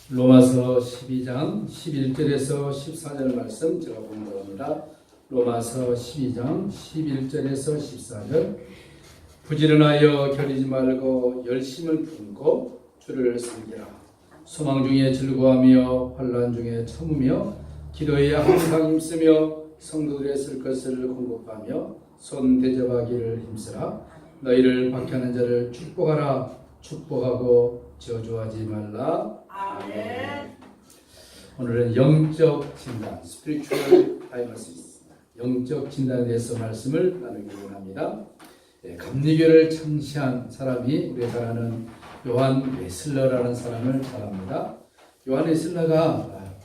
로마서 12장 11절에서 14절 말씀 제가 공부합니다. 로마서 12장 11절에서 14절. 부지런하여 겨리지 말고 열심을 품고 주를 섬기라. 소망 중에 즐거워하며 환난 중에 참으며 기도에 항상 힘쓰며 성도들의 쓸 것을 공급하며 손 대접하기를 힘쓰라. 너희를 박해하는 자를 축복하라. 축복하고 저주하지 말라. 아멘. 오늘은 영적 진단, spiritual diagnosis, 영적 진단에 대해서 말씀을 나누기 원합니다. 감리교를 창시한 사람이 우리가 잘 아는 요한 웨슬러라는 사람을 말합니다. 요한 웨슬러가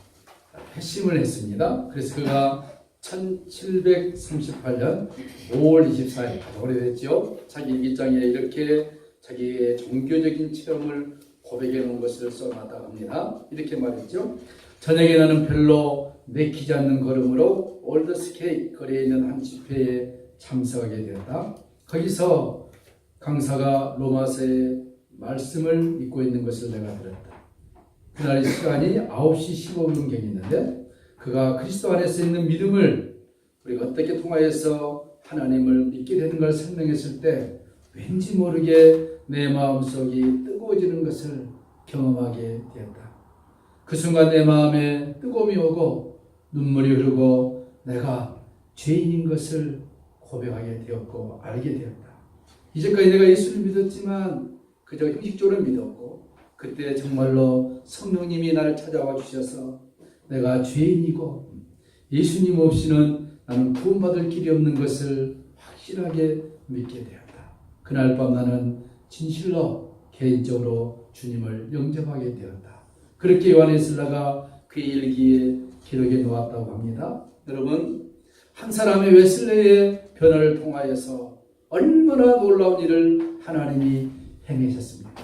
회심을 했습니다. 그래서 그가 1738년 5월 24일, 오래됐죠. 자기 일기장에 이렇게 자기의 종교적인 체험을 고백해 놓은 것을 써놨다고 합니다. 이렇게 말했죠. 저녁에 나는 별로 내키지 않는 걸음으로 올드스케이 거리에 있는 한 집회에 참석하게 되었다. 거기서 강사가 로마서의 말씀을 읽고 있는 것을 내가 들었다. 그날 시간이 9시 15분경이었는데 그가 그리스도 안에서 있는 믿음을 우리가 어떻게 통하여서 하나님을 믿게 되는 걸 설명했을 때 왠지 모르게 내 마음속이 뜨거워지는 것을 경험하게 되었다. 그 순간 내 마음에 뜨거움이 오고 눈물이 흐르고 내가 죄인인 것을 고백하게 되었고 알게 되었다. 이제까지 내가 예수를 믿었지만 그저 형식적으로 믿었고 그때 정말로 성령님이 나를 찾아와 주셔서 내가 죄인이고 예수님 없이는 나는 구원받을 길이 없는 것을 확실하게 믿게 되었다. 그날 밤 나는 진실로 개인적으로 주님을 영접하게 되었다. 그렇게 요한 웨슬러가 그의 일기에 기록해 놓았다고 합니다. 여러분, 한 사람의 웨슬러의 변화를 통하여서 얼마나 놀라운 일을 하나님이 행하셨습니까?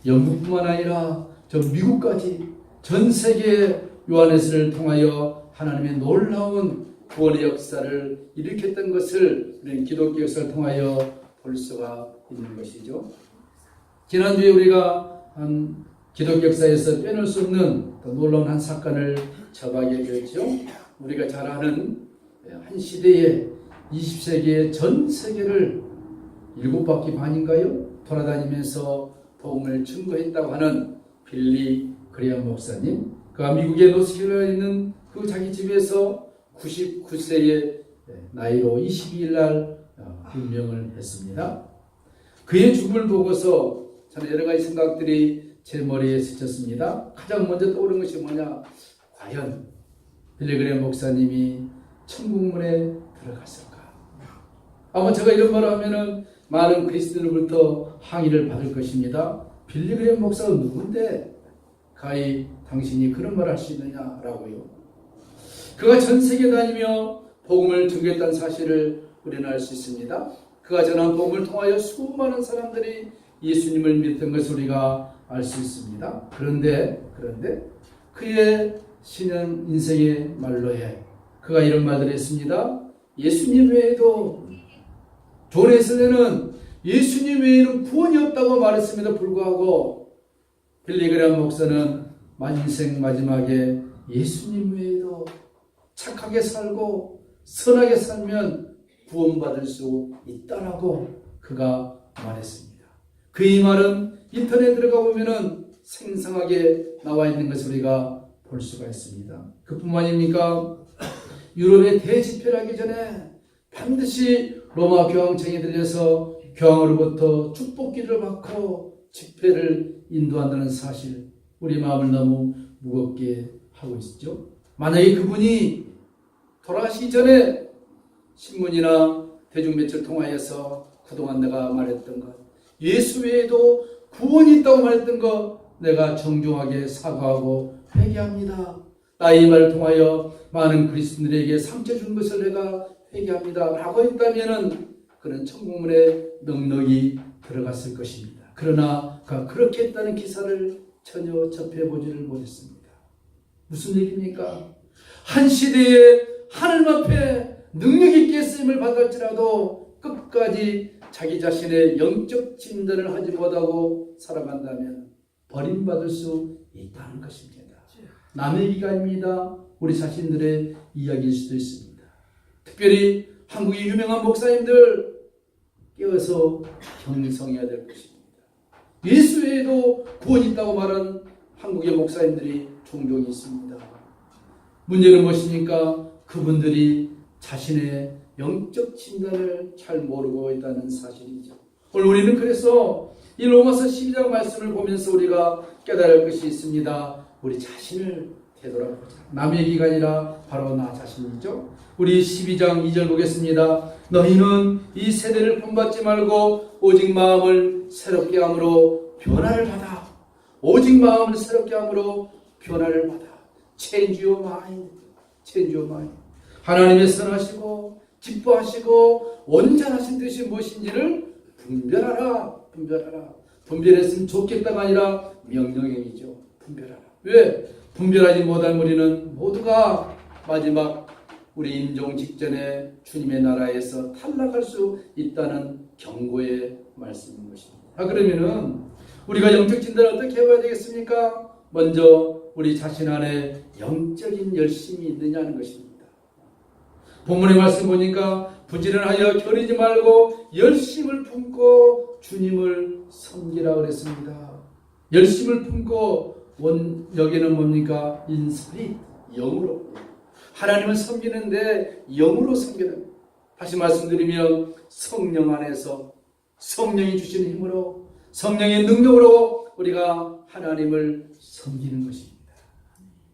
영국뿐만 아니라 저 미국까지 전 세계 요한 웨슬러를 통하여 하나님의 놀라운 구원의 역사를 일으켰던 것을 우리는 기독교 역사를 통하여 볼 수가 있는 것이죠. 지난주에 우리가 한 기독교 역사에서 빼놓을 수 없는 놀라운 한 사건을 접하게 되었죠. 우리가 잘 아는 한 시대에 20세기의 전 세계를 7바퀴 반인가요? 돌아다니면서 복음을 증거했다고 하는 빌리 그레엄 목사님. 그가 미국의 노스캐롤라인에 있는 그 자기 집에서 99세의 나이로 22일 날 운명을 했습니다. 그의 죽음을 보고서 저는 여러 가지 생각들이 제 머리에 스쳤습니다. 가장 먼저 떠오른 것이 뭐냐? 과연 빌리 그레엄 목사님이 천국문에 들어갔을까? 아마 제가 이런 말을 하면은 많은 그리스도인으로부터 항의를 받을 것입니다. 빌리 그레엄 목사가 누군데 가히 당신이 그런 말을 할 수 있느냐라고요. 그가 전 세계 다니며 복음을 전개했다는 사실을 우리는 알 수 있습니다. 그가 전한 복음을 통하여 수많은 사람들이 예수님을 믿었던 것을 우리가 알 수 있습니다. 그런데 그의 신앙 인생의 말로에 그가 이런 말들을 했습니다. 예수님 외에도 존 웨슬리는 예수님 외에는 구원이 없다고 말했음에도 불구하고 빌리 그레엄 목사는 인생 마지막에 예수님 외에도 착하게 살고 선하게 살면 구원받을 수 있다라고 그가 말했습니다. 그의 말은 인터넷에 들어가 보면은 생생하게 나와 있는 것을 우리가 볼 수가 있습니다. 그뿐만 아닙니까? 유럽의 대집회를 하기 전에 반드시 로마 교황청에 들려서 교황으로부터 축복기를 받고 집회를 인도한다는 사실, 우리 마음을 너무 무겁게 하고 있죠. 만약에 그분이 돌아가시기 전에 신문이나 대중매체를 통하여서 그동안 내가 말했던 것, 예수 외에도 구원이 있다고 말했던 것 내가 정중하게 사과하고 회개합니다. 나의 말을 통하여 많은 그리스도인들에게 상처 준 것을 내가 회개합니다 라고 했다면 그는 천국문에 넉넉히 들어갔을 것입니다. 그러나 그가 그렇게 했다는 기사를 전혀 접해보지를 못했습니다. 무슨 얘기입니까? 한 시대에 하나님 앞에 능력 있게 쓰임을 받을지라도 끝까지 자기 자신의 영적 진단을 하지 못하고 살아간다면 버림받을 수 있다는 것입니다. 남의 얘기가 아닙니다. 우리 자신들의 이야기일 수도 있습니다. 특별히 한국의 유명한 목사님들 깨어서 경성해야 될 것입니다. 예수 외에도 구원이 있다고 말하는 한국의 목사님들이 종종 있습니다. 문제는 무엇입니까? 그분들이 자신의 영적 진단을 잘 모르고 있다는 사실이죠. 오늘 우리는 그래서 이 로마서 12장 말씀을 보면서 우리가 깨달을 것이 있습니다. 우리 자신을 되돌아보자. 남의 얘기가 아니라 바로 나 자신이죠. 우리 12장 2절 보겠습니다. 너희는 이 세대를 본받지 말고 오직 마음을 새롭게 함으로 변화를 받아. 오직 마음을 새롭게 함으로 변화를 받아. Change your mind. Change your mind. 하나님의 선하시고 기뻐하시고 온전하신 뜻이 무엇인지를 분별하라. 분별하라. 분별했으면 좋겠다가 아니라 명령형이죠. 분별하라. 왜? 분별하지 못한 우리는 모두가 마지막 우리 임종 직전에 주님의 나라에서 탈락할 수 있다는 경고의 말씀인 것입니다. 그러면은 우리가 영적 진단을 어떻게 해봐야 되겠습니까? 먼저 우리 자신 안에 영적인 열심이 있느냐는 것입니다. 본문의 말씀 보니까 부지런하여 겨리지 말고 열심을 품고 주님을 섬기라 그랬습니다. 열심을 품고 여기는 뭡니까? 인스피릿, 영으로. 하나님을 섬기는데 영으로 섬기는. 다시 말씀드리면 성령 안에서 성령이 주시는 힘으로 성령의 능력으로 우리가 하나님을 섬기는 것입니다.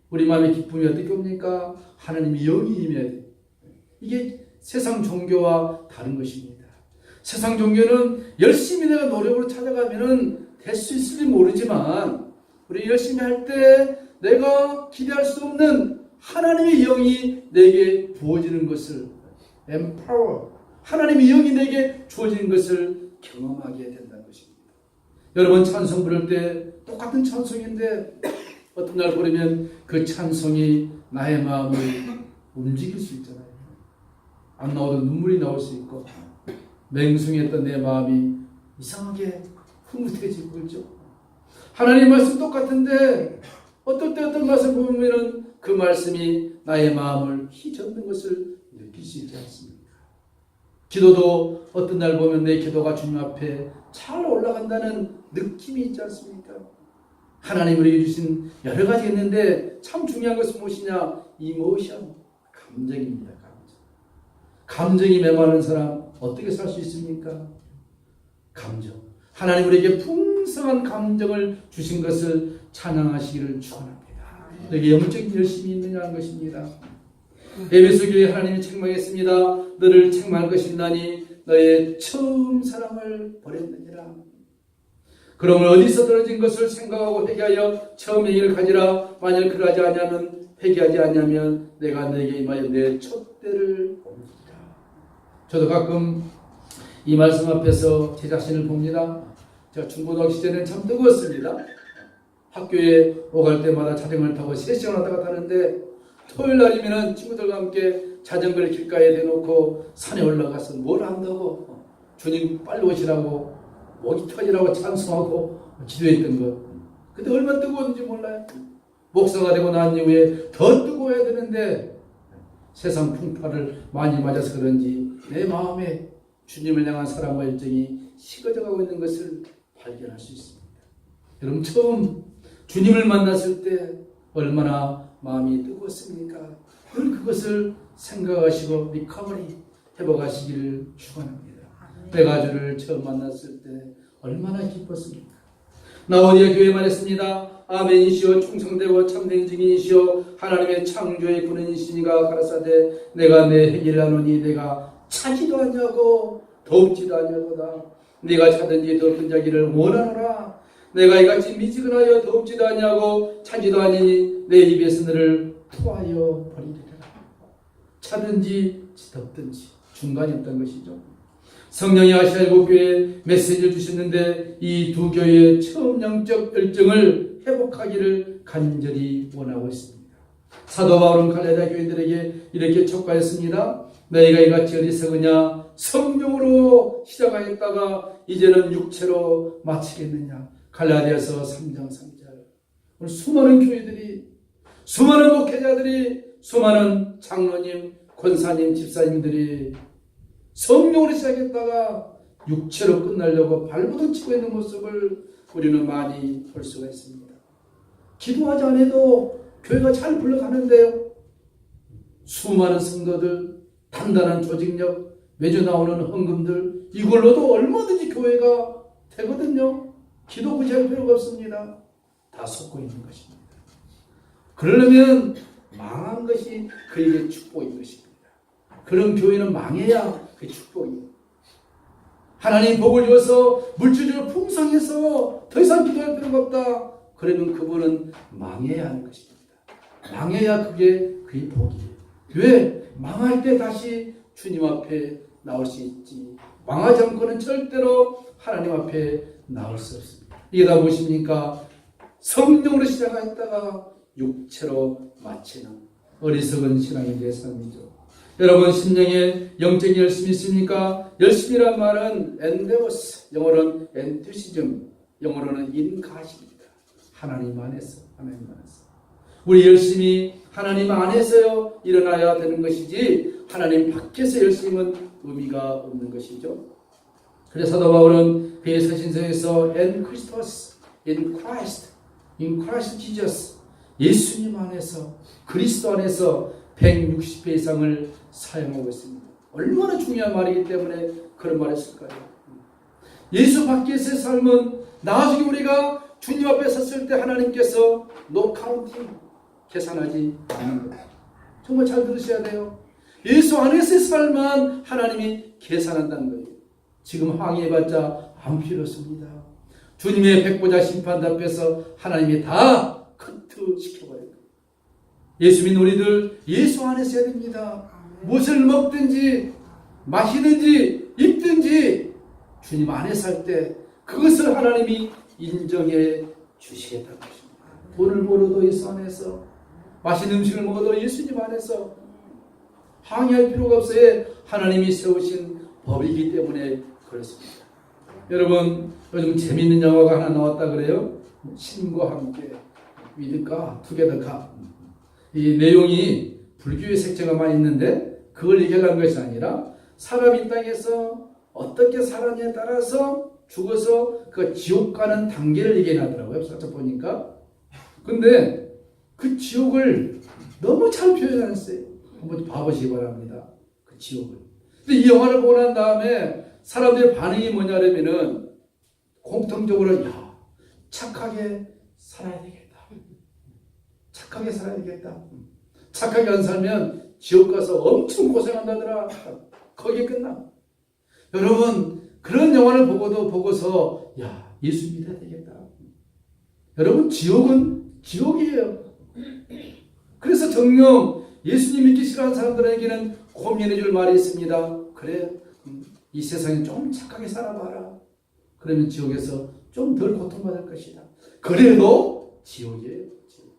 우리 마음의 기쁨이 어떻게 옵니까? 하나님의 영이 임해야 돼요. 이게 세상 종교와 다른 것입니다. 세상 종교는 열심히 내가 노력으로 찾아가면은 될 수 있을지 모르지만 우리 열심히 할 때 내가 기대할 수 없는 하나님의 영이 내게 부어지는 것을 empower, 하나님의 영이 내게 주어지는 것을 경험하게 된다는 것입니다. 여러분 찬송 부를 때 똑같은 찬송인데 어떤 날 부르면 그 찬송이 나의 마음을 움직일 수 있잖아요. 안 나오던 눈물이 나올 수 있고 맹숭했던 내 마음이 이상하게 흐뭇해지고 그렇죠. 하나님 말씀 똑같은데 어떨 때 어떤 말씀 보면은 그 말씀이 나의 마음을 휘젓는 것을 느낄 수 있지 않습니까? 기도도 어떤 날 보면 내 기도가 주님 앞에 잘 올라간다는 느낌이 있지 않습니까? 하나님 우리에게 주신 여러 가지 있는데 참 중요한 것은 무엇이냐? 이모션, 감정입니다. 감정이 메마른 사람 어떻게 살 수 있습니까? 감정. 하나님 우리에게 풍성한 감정을 주신 것을 찬양하시기를 축원합니다. 너에게 영적인 열심이 있느냐는 것입니다. 에베소 교회 하나님이 책망했습니다. 너를 책망할 것이나니 너의 처음 사랑을 버렸느니라. 그러면 어디서 떨어진 것을 생각하고 회개하여 처음 행위를 가지라. 만일 그러하지 않으면 회개하지 않으면 내가 너에게 임하여 내 촛대를 옮기리라. 저도 가끔 이 말씀 앞에서 제 자신을 봅니다. 제가 중고등학교 시절에는 참 뜨거웠습니다. 학교에 오갈 때마다 자전거를 타고 3시간 왔다 갔다 하는데 토요일 날이면 친구들과 함께 자전거를 길가에 대놓고 산에 올라가서 뭘 한다고 주님 빨리 오시라고 목이 터지라고 찬송하고 기도했던 것. 근데 얼마나 뜨거웠는지 몰라요. 목사가 되고 난 이후에 더 뜨거워야 되는데 세상 풍파를 많이 맞아서 그런지 내 마음에 주님을 향한 사랑과 열정이 식어져 가고 있는 것을 발견할 수 있습니다. 여러분 처음 주님을 만났을 때 얼마나 마음이 뜨거웠습니까? 늘 그것을 생각하시고 리커버리 회복하시기를 축원합니다. 내가 주를 처음 만났을 때 얼마나 기뻤습니까? 나오디아 교회 말했습니다. 아멘이시오 충성되고 참된 증인이시오 하나님의 창조의 군인이시니가 가라사대 내가 내 회개를 하노니 내가 차지도 아니하고 덥지도 아니하도다. 네가 차든지 덥든 자기를 원하노라. 내가 이같이 미지근하여 덥지도 아니하고 차지도 아니니 내 입에서 너를 토하여 버리리라. 차든지 덥든지 중간이 없다는 것이죠. 성령이 아시아 일곱교회에 메시지를 주셨는데 이 두 교회의 처음 영적 열정을 회복하기를 간절히 원하고 있습니다. 사도 바울은 갈라디아 교인들에게 이렇게 촉구했습니다. 너희가 이같이 어리석으냐? 성령으로 시작하였다가 이제는 육체로 마치겠느냐? 갈라디아서 3장 3절. 오늘 수많은 교회들이, 수많은 목회자들이, 수많은 장로님, 권사님, 집사님들이 성령으로 시작했다가 육체로 끝나려고 발버둥 치고 있는 모습을 우리는 많이 볼 수가 있습니다. 기도하지 않아도 교회가 잘 굴러가는데요. 수많은 성도들, 단단한 조직력, 매주 나오는 헌금들, 이걸로도 얼마든지 교회가 되거든요. 기도 굳이 할 필요가 없습니다. 다 속고 있는 것입니다. 그러려면 망한 것이 그에게 축복인 것입니다. 그런 교회는 망해야 그 축복이에요. 하나님 복을 주어서 물질적으로 풍성해서 더 이상 기도할 필요가 없다. 그러면 그분은 망해야 하는 것입니다. 망해야 그게 그의 복이에요. 왜? 망할 때 다시 주님 앞에 나올 수 있지. 망하지 않고는 절대로 하나님 앞에 나올 수 없습니다. 이게 다 무엇입니까? 성령으로 시작했다가 육체로 마치는 어리석은 신앙인 내 삶이죠. 여러분 심령에 영적인 열심이 있습니까? 열심이란 말은 엔데오스, 영어로는 엔투시즘, 영어로는 인가십니다. 하나님 안에서, 하나님 안에서. 우리 열심히 하나님 안에서요 일어나야 되는 것이지 하나님 밖에서 열심은 의미가 없는 것이죠. 그래서 사도 바울은 그의 서신서에서 in Christus, in Christ Jesus, 예수님 안에서, 그리스도 안에서 160회 이상을 사용하고 있습니다. 얼마나 중요한 말이기 때문에 그런 말을 했을까요? 예수 밖에서의 삶은 나중에 우리가 주님 앞에 섰을 때 하나님께서 no counting, 계산하지 않는 거예요. 정말 잘 들으셔야 돼요. 예수 안에서의 삶만 하나님이 계산한다는 거예요. 지금 항의해봤자 아무 필요 없습니다. 주님의 백보자 심판 앞에서 하나님이 다 커트시켜버려요. 예수 믿는 우리들 예수 안에 있어야 됩니다. 무엇을 먹든지 마시든지 입든지 주님 안에 살 때 그것을 하나님이 인정해 주시겠다는 것입니다. 돈을 벌어도 예수 안에서, 맛있는 음식을 먹어도 예수님 안에서 항의할 필요가 없어요. 하나님이 세우신 법이기 때문에 그렇습니다. 여러분 요즘 재미있는 영화가 하나 나왔다 그래요. 신과 함께 믿을까 투게더가. 이 내용이 불교의 색채가 많이 있는데 그걸 얘기하려는 것이 아니라 사람이 이 땅에서 어떻게 살았냐에 따라서 죽어서 그 지옥 가는 단계를 얘기하더라고요. 살짝 보니까. 근데 그 지옥을 너무 잘 표현했어요. 한번 봐보시기 바랍니다. 그 지옥을. 근데 이 영화를 보고 난 다음에 사람들의 반응이 뭐냐면은 공통적으로 야 착하게 살아야 되겠다. 착하게 살아야 되겠다. 착하게 안 살면 지옥 가서 엄청 고생한다더라. 거기에 끝나. 여러분 그런 영화를 보고서 야 예수 믿어야 되겠다. 여러분 지옥은 지옥이에요. 그래서 정녕 예수님 믿기 싫어하는 사람들에게는 고민해 줄 말이 있습니다. 그래 이 세상에 좀 착하게 살아봐라. 그러면 지옥에서 좀 덜 고통받을 것이다. 그래도 지옥이에요. 지옥.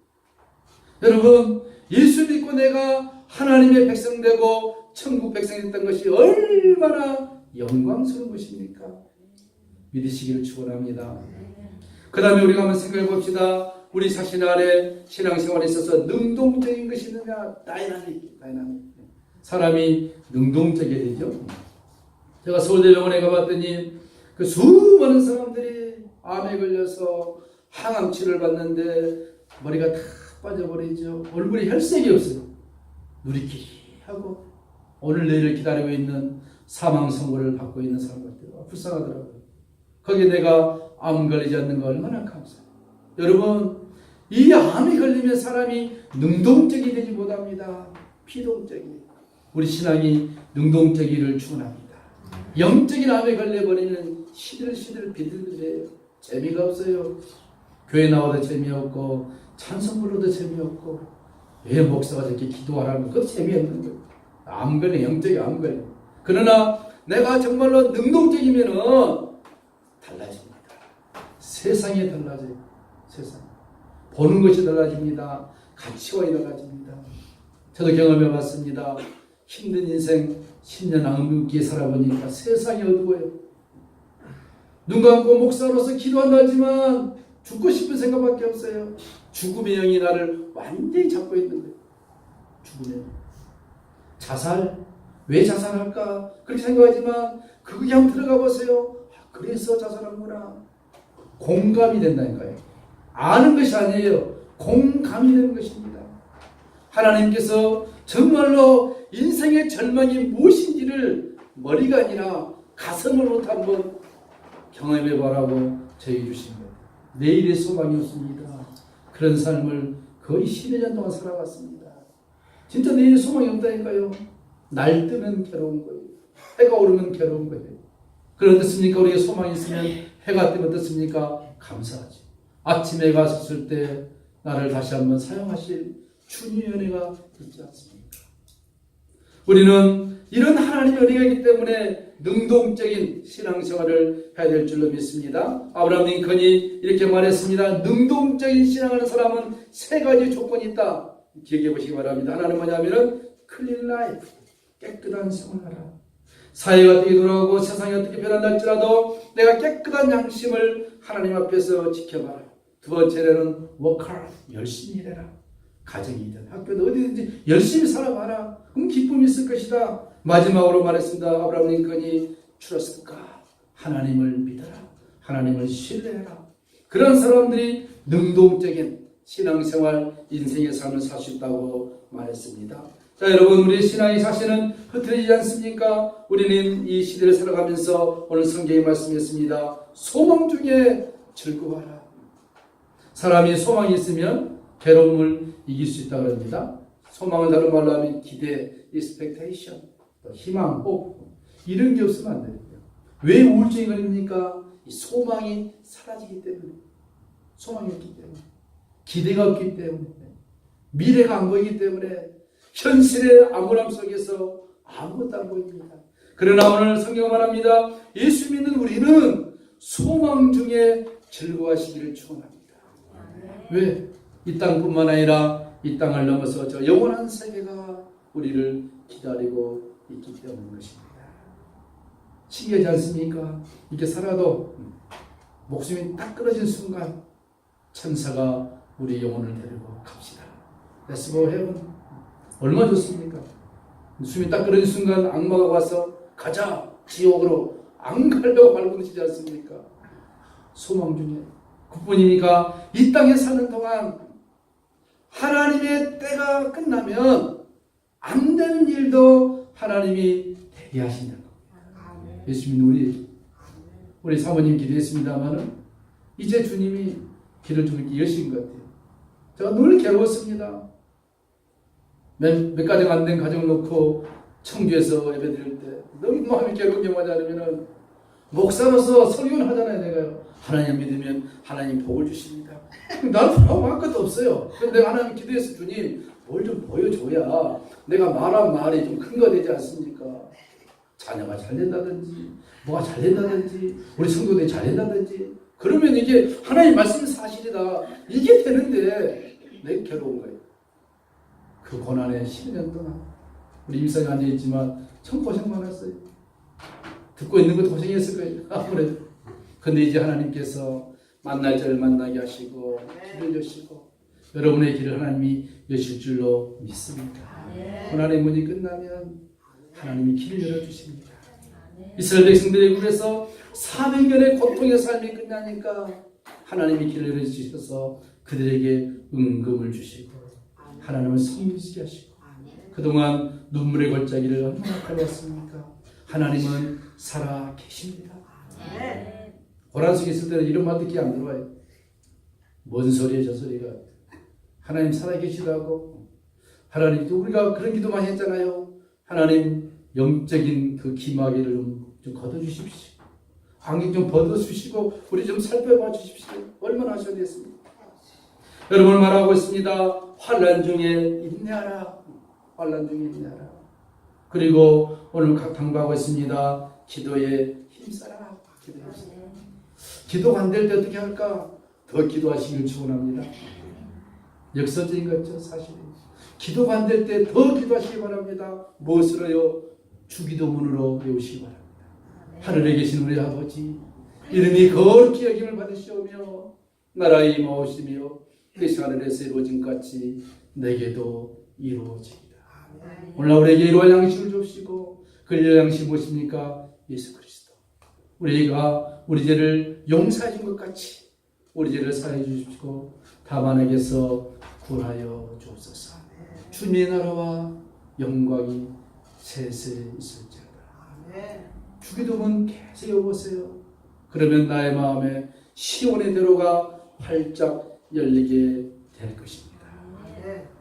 여러분 예수 믿고 내가 하나님의 백성 되고 천국 백성이 됐던 것이 얼마나 영광스러운 것입니까? 믿으시기를 축원합니다. 그 다음에 우리가 한번 생각해 봅시다. 우리 자신 안에 신앙생활에 있어서 능동적인 것이 있느냐? 다이나믹. 사람이 능동적이어야 되죠. 제가 서울대병원에 가봤더니 그 수많은 사람들이 암에 걸려서 항암치료를 받는데 머리가 다 빠져버리죠. 얼굴에 혈색이 없어요. 누리끼리 하고 오늘 내일을 기다리고 있는 사망 선고를 받고 있는 사람들 불쌍하더라고요. 거기에 내가 암 걸리지 않는 거 얼마나 감사해요. 여러분 이 암이 걸리면 사람이 능동적이 되지 못합니다. 피동적이. 우리 신앙이 능동적이를 축원합니다. 영적인 암에 걸려버리면 시들시들 비들비들해요. 재미가 없어요. 교회 나와도 재미없고 찬송 불러도 재미없고 왜 목사가 저렇게 기도하라는 그것도 재미없는 거예요. 암 걸려 영적인 암 걸려. 그러나 내가 정말로 능동적이면은 달라집니다. 세상이 달라져요. 세상. 보는 것이 달라집니다. 가치관이 달라집니다. 저도 경험해 봤습니다. 힘든 인생 10년 암흑기에 살아보니까 세상이 어두워요. 눈 감고 목사로서 기도한다 하지만 죽고 싶은 생각밖에 없어요. 죽음의 영이 나를 완전히 잡고 있는 거예요. 죽음의 영. 자살? 왜 자살할까? 그렇게 생각하지만 그게 한번 들어가 보세요. 그래서 자살하는구나. 공감이 된다니까요. 아는 것이 아니에요. 공감이 되는 것입니다. 하나님께서 정말로 인생의 절망이 무엇인지를 머리가 아니라 가슴으로 한번 경험해 보라고 저에게 주신 거예요. 내일의 소망이 없습니다. 그런 삶을 거의 10여 년 동안 살아왔습니다. 진짜 내일의 소망이 없다니까요. 날 뜨면 괴로운 거예요. 해가 오르면 괴로운 거예요. 그런데 어떻습니까? 우리가 소망이 있으면 해가 뜨면 어떻습니까? 감사하지. 아침에 해가 섰을 때 나를 다시 한번 사용하실 주님의 은혜가 있지 않습니까? 우리는 이런 하나님의 은혜가 있기 때문에 능동적인 신앙생활을 해야 될 줄로 믿습니다. 아브라함 링컨이 이렇게 말했습니다. 능동적인 신앙하는 사람은 세 가지 조건이 있다. 기억해 보시기 바랍니다. 하나는 뭐냐면은 클린 라이프, 깨끗한 생활하라. 사회가 어떻게 돌아가고 세상이 어떻게 변한다 할지라도 내가 깨끗한 양심을 하나님 앞에서 지켜봐라. 두 번째는 work hard, 열심히 일해라. 가정이든 학교든 어디든지 열심히 살아봐라. 그럼 기쁨이 있을 것이다. 마지막으로 말했습니다. 아브라함 링컨이 trust God, 하나님을 믿어라. 하나님을 신뢰해라. 그런 사람들이 능동적인 신앙생활, 인생의 삶을 살 수 있다고 말했습니다. 자, 여러분, 우리의 신앙의 사실은 흐트러지지 않습니까? 우리는 이 시대를 살아가면서 오늘 성경이 말씀했습니다. 소망 중에 즐거워하라. 사람이 소망이 있으면 괴로움을 이길 수 있다고 합니다. 소망은 다른 말로 하면 기대, expectation, 희망, 복, 이런 게 없으면 안 됩니다. 왜 우울증이 걸립니까? 이 소망이 사라지기 때문에. 소망이 없기 때문에. 기대가 없기 때문에. 미래가 안 보이기 때문에. 현실의 암울함 속에서 아무것도 안 보입니다. 그러나 오늘 성경 말합니다. 예수 믿는 우리는 소망 중에 즐거워하시기를 축원합니다. 왜? 이 땅뿐만 아니라 이 땅을 넘어서 저 영원한 세계가 우리를 기다리고 있기 때문인 것입니다. 신기하지 않습니까? 이렇게 살아도 목숨이 딱 끊어진 순간 천사가 우리 영혼을 데리고 갑시다. Let's go heaven. 얼마나 좋습니까? 숨이 딱 끊어진 순간 악마가 와서 가자 지옥으로 안 가려고 발버둥치지 않습니까? 소망 중에. 그뿐이니까 이 땅에 사는 동안 하나님의 때가 끝나면 안 되는 일도 하나님이 되게 하신다는 겁니다. 예수 믿는 우리 사모님 기도했습니다마는 이제 주님이 길을 좀 이렇게 여신 것 같아요. 제가 늘 괴로웠습니다. 몇 가정 안 된 가정을 놓고 청주에서 예배 드릴 때 너무 마음이 괴로운 게 뭐냐면은 목사로서 설교를 하잖아요. 내가요. 하나님 믿으면 하나님 복을 주십니다. 나는 바라고 할 것도 없어요. 근데 내가 하나님 기도해서 주님 뭘 좀 보여줘야 내가 말한 말이 좀 큰 거 되지 않습니까? 자녀가 잘 된다든지 뭐가 잘 된다든지 우리 성도들이 잘 된다든지 그러면 이게 하나님 말씀이 사실이다. 이게 되는데 내가 괴로운 거예요. 그 고난에 10년 동안 우리 임상이 앉아있지만 참 고생 많았어요. 듣고 있는 것도 고생했을 거예요. 아무래도. 근데 이제 하나님께서 만날 자를 만나게 하시고 길을 여시고 여러분의 길을 하나님이 여실 줄로 믿습니다. 고난의 문이 끝나면 하나님이 길을 열어주십니다. 이스라엘 백성들의 굴에서 400년의 고통의 삶이 끝나니까 하나님이 길을 열어주셔서 그들에게 은금을 주시고 하나님을 섬기게 하시고 그동안 눈물의 골짜기를 얼마나 갈랐습니까? 하나님은 살아 계십니다. 고난 속에 있을 때는 이런 말 듣기 안 들어와요. 뭔 소리야 저 소리가. 하나님 살아 계시다고. 하나님 우리가 그런 기도 많이 했잖아요. 하나님 영적인 그 기마귀를 좀 걷어주십시오. 안경 좀 벗어주시고 우리 좀 살펴봐 주십시오. 얼마나 하셔야 됐습니까? 여러분 말하고 있습니다. 환난 중에 인내하라. 환난 중에 인내하라. 그리고 오늘 강조하고 있습니다. 기도에 힘써라. 기도가 안 될 때 어떻게 할까? 더 기도하시길 축원합니다. 역설적인 거죠, 사실은. 기도가 안 될 때 더 기도하시기 바랍니다. 무엇으로요? 주기도문으로 외우시기 바랍니다. 하늘에 계신 우리 아버지, 이름이 거룩히 여김을 받으시오며 나라의 임하오시며 그리스 하늘에서 이루어진 것 같이 내게도 이루어지리라. 오늘 우리에게 이루어질 양식을 줍시고 그 양식이 무엇입니까? 예수 그리스도. 우리가 우리 죄를 용서해 준 것 같이 우리 죄를 사해 주시고 다만에게서 구하여 주옵소서. 주님의 나라와 영광이 세세 있을지어다. 주기도문 계속 여보세요. 그러면 나의 마음에 시온의 대로가 활짝 열리게 될 것입니다.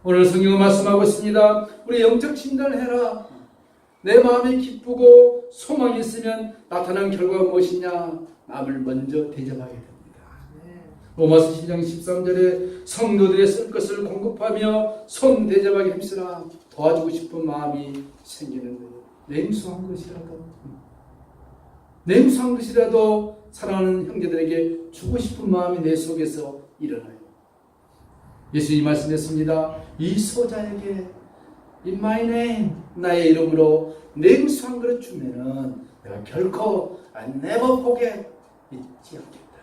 오늘 성경은 말씀하고 있습니다. 우리 영적 진단을 해라. 내 마음이 기쁘고 소망이 있으면 나타난 결과가 무엇이냐? 남을 먼저 대접하게 됩니다. 로마서 10장 13절에 성도들의 쓸 것을 공급하며 손 대접하게 힘쓰라. 도와주고 싶은 마음이 생기는 거예요. 냉수한 것이라도 사랑하는 형제들에게 주고 싶은 마음이 내 속에서 일어나요. 예수님이 말씀했습니다. 이 소자에게 In my name, 나의 이름으로 냉수한 그릇 주면은 내가 결코 I never forget 잊지 않겠다.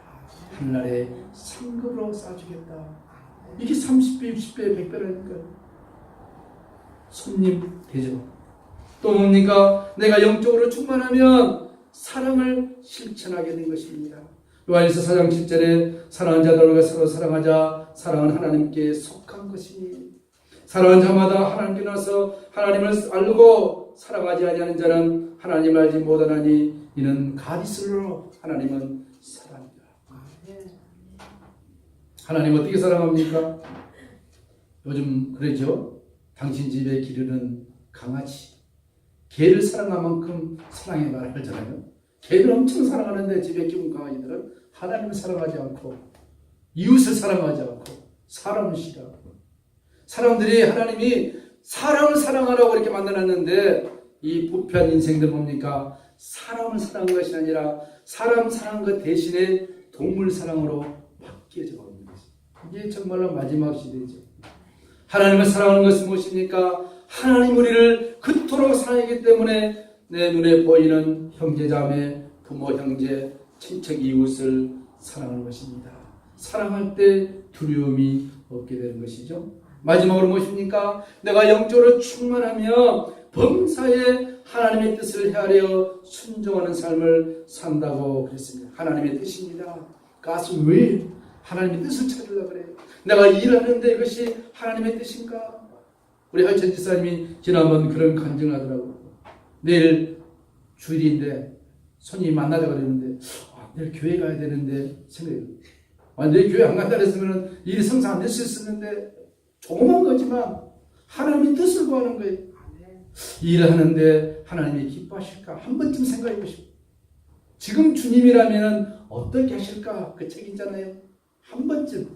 한날에 상급으로 쌓아주겠다. 이게 30배, 60배, 100배라니까요. 손님 대접. 또 뭡니까? 내가 영적으로 충만하면 사랑을 실천하게 된 것입니다. 요한일서 4장 7절에 사랑하는 자들과 서로 사랑하자. 사랑은 하나님께 속한 것이니 사랑하는 자마다 하나님께 나서 하나님을 알고 사랑하지 아니하는 자는 하나님을 알지 못하나니 이는 가디슬로 하나님은 사랑이다. 하나님 어떻게 사랑합니까? 요즘 그러죠. 당신 집에 기르는 강아지 개를 사랑한 만큼 사랑의 말을 하잖아요. 개를 엄청 사랑하는데 집에 키운 강아지들은 하나님을 사랑하지 않고 이웃을 사랑하지 않고 사람을 싫어하고 사람들이 하나님이 사람을 사랑하라고 이렇게 만들어놨는데 이 부패한 인생들 뭡니까? 사람을 사랑한 것이 아니라 사람 사랑한 것 대신에 동물 사랑으로 바뀌어져 버린 것입니다. 이게 정말로 마지막 시대죠. 하나님을 사랑하는 것은 무엇입니까? 하나님 우리를 그토록 사랑하기 때문에 내 눈에 보이는 형제자매, 부모, 형제, 친척, 이웃을 사랑하는 것입니다. 사랑할 때 두려움이 없게 되는 것이죠. 마지막으로 무엇입니까? 내가 영적으로 충만하며 범사에 하나님의 뜻을 헤아려 순종하는 삶을 산다고 그랬습니다. 하나님의 뜻입니다. God's will. 하나님의 뜻을 찾으려고 그래요. 내가 일하는데 이것이 하나님의 뜻인가? 우리 하천 지사님이 지난번 그런 간증을 하더라고요. 내일 주일인데 손님이 만나자고 그랬는데 내일 교회 가야 되는데 생각해요. 내일 교회 안 간다 그랬으면 일이 성사 안 될 수 있었는데 조그만 거지만 하나님의 뜻을 구하는 거예요. 일을 하는데 하나님이 기뻐하실까? 한 번쯤 생각해 보시고 지금 주님이라면 어떻게 하실까? 그 책 있잖아요. 한 번쯤.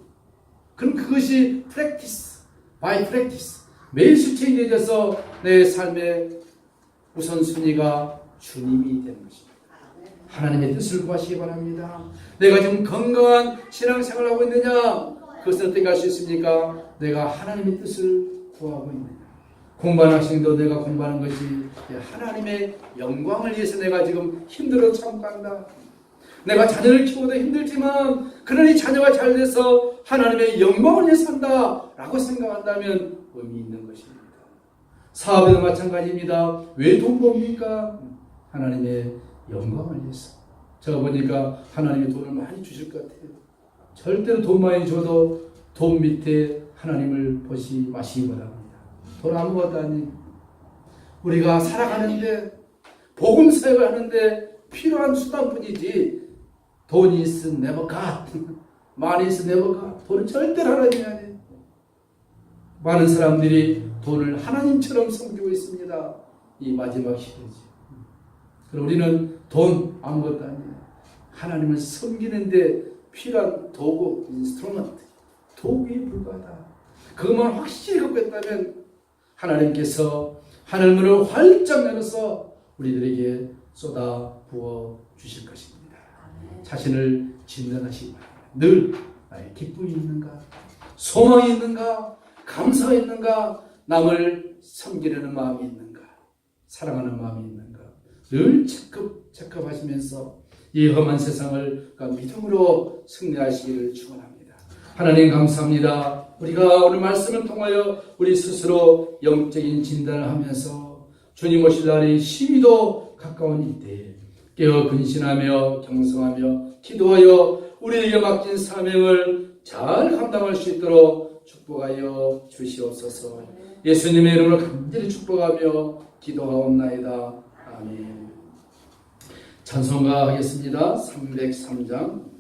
그럼 그것이 practice, by practice. 매일 실천되어서 내 삶의 우선순위가 주님이 되는 것입니다. 하나님의 뜻을 구하시기 바랍니다. 내가 지금 건강한 신앙생활을 하고 있느냐? 그것을 어떻게 할 수 있습니까? 내가 하나님의 뜻을 구하고 있느냐? 공부하는 학생도 내가 공부하는 것이 하나님의 영광을 위해서 내가 지금 힘들어 참고한다. 내가 자녀를 키우고도 힘들지만 그러니 자녀가 잘 돼서 하나님의 영광을 위해서 산다 라고 생각한다면 의미 있는 것입니다. 사업에도 마찬가지입니다. 왜 돈 법니까? 하나님의 영광을 위해서. 제가 보니까 하나님이 돈을 많이 주실 것 같아요. 절대로 돈 많이 줘도 돈 밑에 하나님을 보시 마시기 바랍니다. 돈 아무것도 아닌 우리가 살아가는데 복음 사역을 하는데 필요한 수단뿐이지 돈이 있으면 never got, 많이 있으면 never got. 돈은 절대로 하나님이 아니에요. 많은 사람들이 돈을 하나님처럼 섬기고 있습니다. 이 마지막 시대지. 그럼 우리는 돈 아무것도 아니에요. 하나님을 섬기는데 필요한 도구, 인스트루먼트, 도구에 불과하다. 그것만 확실히 갖고 있다면 하나님께서 하늘문을 활짝 열어서 우리들에게 쏟아 부어 주실 것입니다. 자신을 진단하시기 바랍니다. 늘 나의 기쁨이 있는가? 소망이 있는가? 감사가 있는가? 남을 섬기려는 마음이 있는가? 사랑하는 마음이 있는가? 늘 체크하시면서 이 험한 세상을 믿음으로 승리하시기를 축원합니다. 하나님 감사합니다. 우리가 오늘 말씀을 통하여 우리 스스로 영적인 진단을 하면서 주님 오실 날이 심히도 가까운 이때에 깨어 근신하며 경성하며 기도하여 우리에게 맡긴 사명을 잘 감당할 수 있도록 축복하여 주시옵소서. 예수님의 이름으로 간절히 축복하며 기도하옵나이다. 아멘. 찬송가 하겠습니다. 303장